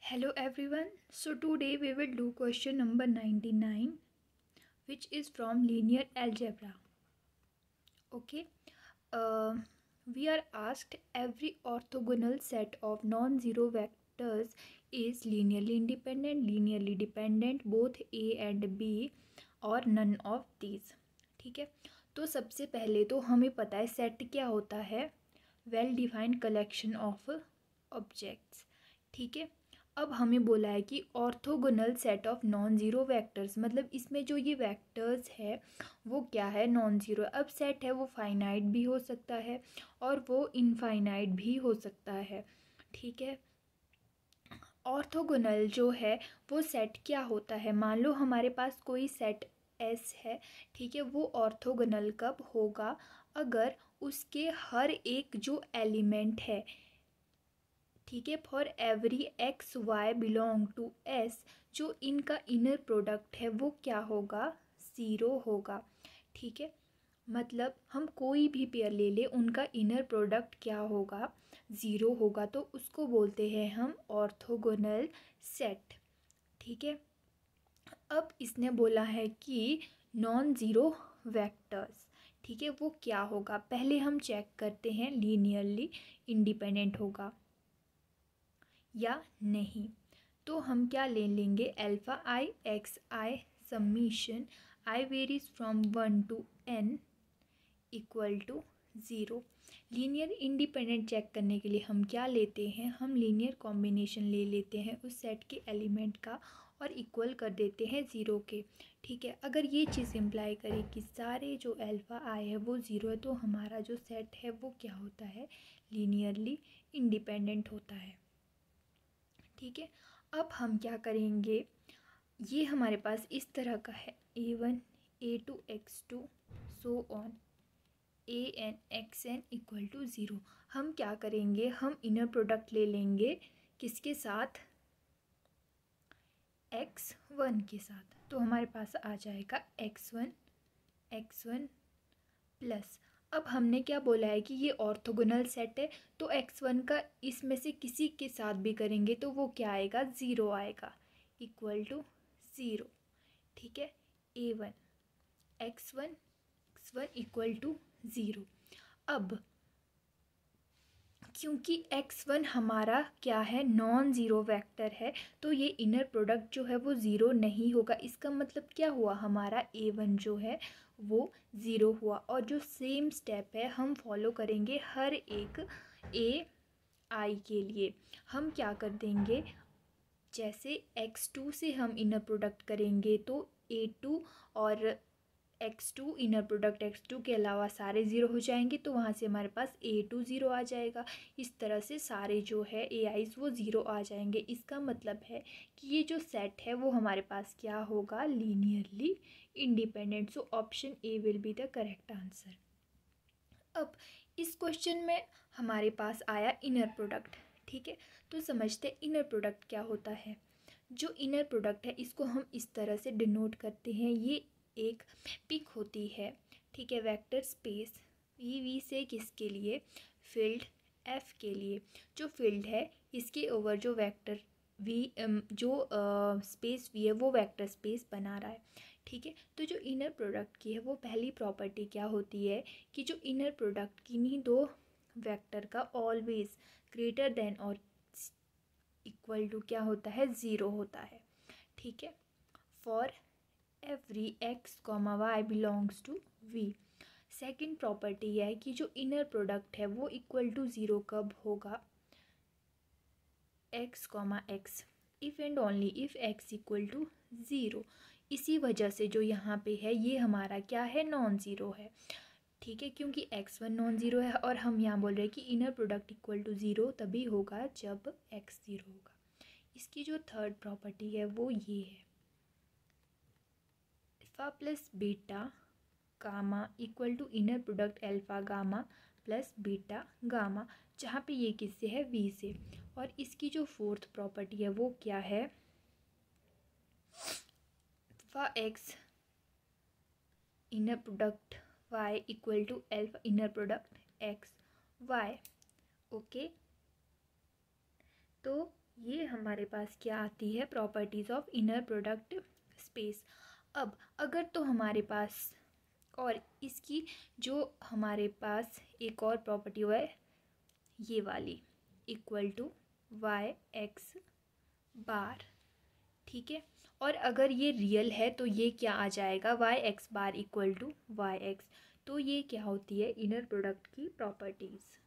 Hello everyone. So today we will do question number 99, which is from linear algebra. Okay. Uh, we are asked every orthogonal set of non-zero vectors is linearly independent, linearly dependent, both A and B और none of these. ठीक है. तो सबसे पहले तो हमें पता है सेट क्या होता है. Well defined collection of objects. ठीक है. अब हमें बोला है कि orthogonal set of non zero vectors, मतलब इसमें जो ये वेक्टर्स है वो क्या है, नॉन ज़ीरो. अब सेट है वो फाइनाइट भी हो सकता है और वो इनफाइनाइट भी हो सकता है. ठीक है. ऑर्थोगोनल जो है वो सेट क्या होता है, मान लो हमारे पास कोई सेट एस है. ठीक है. वो ऑर्थोगोनल कब होगा, अगर उसके हर एक जो एलिमेंट है, ठीक है, for every X Y belong to S, जो इनका इनर प्रोडक्ट है वो क्या होगा, ज़ीरो होगा. ठीक है. मतलब हम कोई भी पेयर ले ले, उनका इनर प्रोडक्ट क्या होगा, ज़ीरो होगा. तो उसको बोलते हैं हम ऑर्थोगोनल सेट. ठीक है. अब इसने बोला है कि नॉन ज़ीरो वेक्टर्स, ठीक है, वो क्या होगा. पहले हम चेक करते हैं लीनियरली इंडिपेंडेंट होगा या नहीं. तो हम क्या ले लेंगे, alpha I X I summation I varies from 1 to n equal to zero. Linear independent check करने के लिए हम क्या लेते हैं, हम लीनियर कॉम्बिनेशन ले लेते हैं उस सेट के एलिमेंट का और इक्वल कर देते हैं ज़ीरो के. ठीक है. अगर ये चीज़ इम्प्लाई करे कि सारे जो अल्फ़ा आई है वो ज़ीरो है, तो हमारा जो सेट है वो क्या होता है, लीनियरली इंडिपेंडेंट होता है. ठीक है. अब हम क्या करेंगे, ये हमारे पास इस तरह का है, A1 A2 X2 so on AN XN equal to zero. हम क्या करेंगे, हम इनर प्रोडक्ट ले लेंगे किसके साथ, X1 के साथ. तो हमारे पास आ जाएगा X1 प्लस. अब हमने क्या बोला है कि ये ऑर्थोगोनल सेट है, तो X1 का इसमें से किसी के साथ भी करेंगे तो वो क्या आएगा, ज़ीरो आएगा, इक्वल टू ज़ीरो. ठीक है. A1 X1 equal to zero. अब क्योंकि X1 हमारा क्या है, नॉन ज़ीरो वेक्टर है, तो ये इनर प्रोडक्ट जो है वो ज़ीरो नहीं होगा. इसका मतलब क्या हुआ, हमारा A1 जो है वो ज़ीरो हुआ. और जो सेम स्टेप है हम फॉलो करेंगे हर एक AI के लिए. हम क्या कर देंगे, जैसे X2 से हम इनर प्रोडक्ट करेंगे तो A2 और X2 इनर प्रोडक्ट X2 के अलावा सारे ज़ीरो हो जाएंगे, तो वहाँ से हमारे पास A2 ज़ीरो आ जाएगा. इस तरह से सारे जो है AIs वो ज़ीरो आ जाएंगे. इसका मतलब है कि ये जो सेट है वो हमारे पास क्या होगा, linearly independent. So option A will be the correct answer. अब इस क्वेश्चन में हमारे पास आया इनर प्रोडक्ट. ठीक है. तो समझते इनर प्रोडक्ट क्या होता है. जो इनर प्रोडक्ट है इसको हम इस तरह से डिनोट करते हैं, ये एक पिक होती है. ठीक है. वेक्टर स्पेस वी से किसके लिए, फील्ड एफ के लिए. जो फील्ड है इसके ओवर जो वेक्टर वी जो स्पेस वी है वो वेक्टर स्पेस बना रहा है. ठीक है. तो जो इनर प्रोडक्ट की है वो पहली प्रॉपर्टी क्या होती है कि जो इनर प्रोडक्ट किन्हीं दो वेक्टर का ऑलवेज ग्रेटर देन और इक्वल टू क्या होता है, ज़ीरो होता है. ठीक है. For every X comma Y belongs to V. Second property है कि जो इनर प्रोडक्ट है वो इक्वल टू ज़ीरो कब होगा, X comma X, if and only if X equal to zero. इसी वजह से जो यहाँ पे है ये हमारा क्या है, नॉन ज़ीरो है. ठीक है. क्योंकि X1 नॉन ज़ीरो है और हम यहाँ बोल रहे हैं कि inner product equal to zero तभी होगा जब X ज़ीरो होगा. इसकी जो थर्ड प्रॉपर्टी है वो ये है, alpha plus beta gamma equal to inner product alpha gamma plus beta gamma, जहाँ पे ये किससे है, V से. और इसकी जो फोर्थ प्रॉपर्टी है वो क्या है, alpha X inner product y equal to alpha inner product X Y. Okay. तो ये हमारे पास क्या आती है, properties of inner product space. अब अगर तो हमारे पास, और इसकी जो हमारे पास एक और प्रॉपर्टी हुआ है ये वाली, इक्वल टू वाई एक्स बार, ठीक है। और अगर ये रियल है तो ये क्या आ जाएगा, Y X bar equal to Y X. तो ये क्या होती है, इनर प्रोडक्ट की प्रॉपर्टीज़।